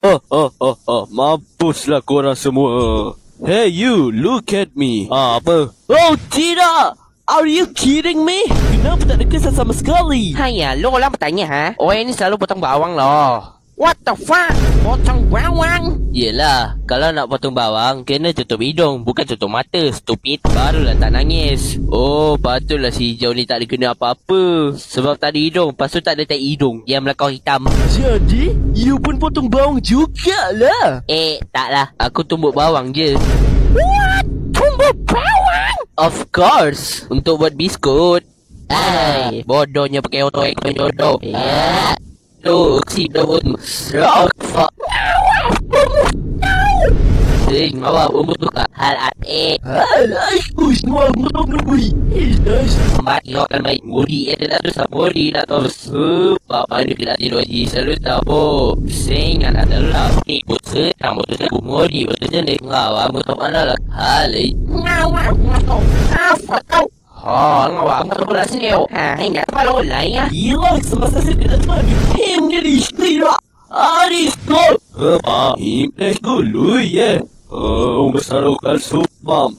Mampuslah korang semua. Hey you, look at me. Apa? Oh, tidak! Are you kidding me? Kenapa tak ada kesan sama sekali? Haiya, lo lah bertanya ha? Orang ni selalu potong bawang loh. What the fuck? Potong bawang? Yelah, kalau nak potong bawang, kena tutup hidung, bukan tutup mata, stupid. Barulah tak nangis. Oh, patutlah si hijau ni tak ada kena apa-apa. Sebab tak ada hidung, lepas tu tak ada tai hidung. Yang melakau hitam. Jadi, you pun potong bawang jugalah. Taklah. Aku tumbuk bawang je. What? Tumbuk bawang? Of course. Untuk buat biskut. Hai, bodohnya pakai auto ekor jodoh. Tu, si daun. Fuck. Sing, awak membutuhkan hal ate. Semua beri. Mati akan baik. Mudi adalah dosa. Mudi nak terus. Bapa ni tidak tidur di selalu tahu. Sing, anak adalah tipu setang. Betul aku mudi. Betul je ngawak. Betul mana lah. Halai. Ngawak. Apa tau? Ngawak. Betul pula sini. Ingat kalau lain ya. Gila, semasa saya tidak tahu. Jadi istirahat. Aristo. Let's go, Louis, yeah. Besar lokal supam.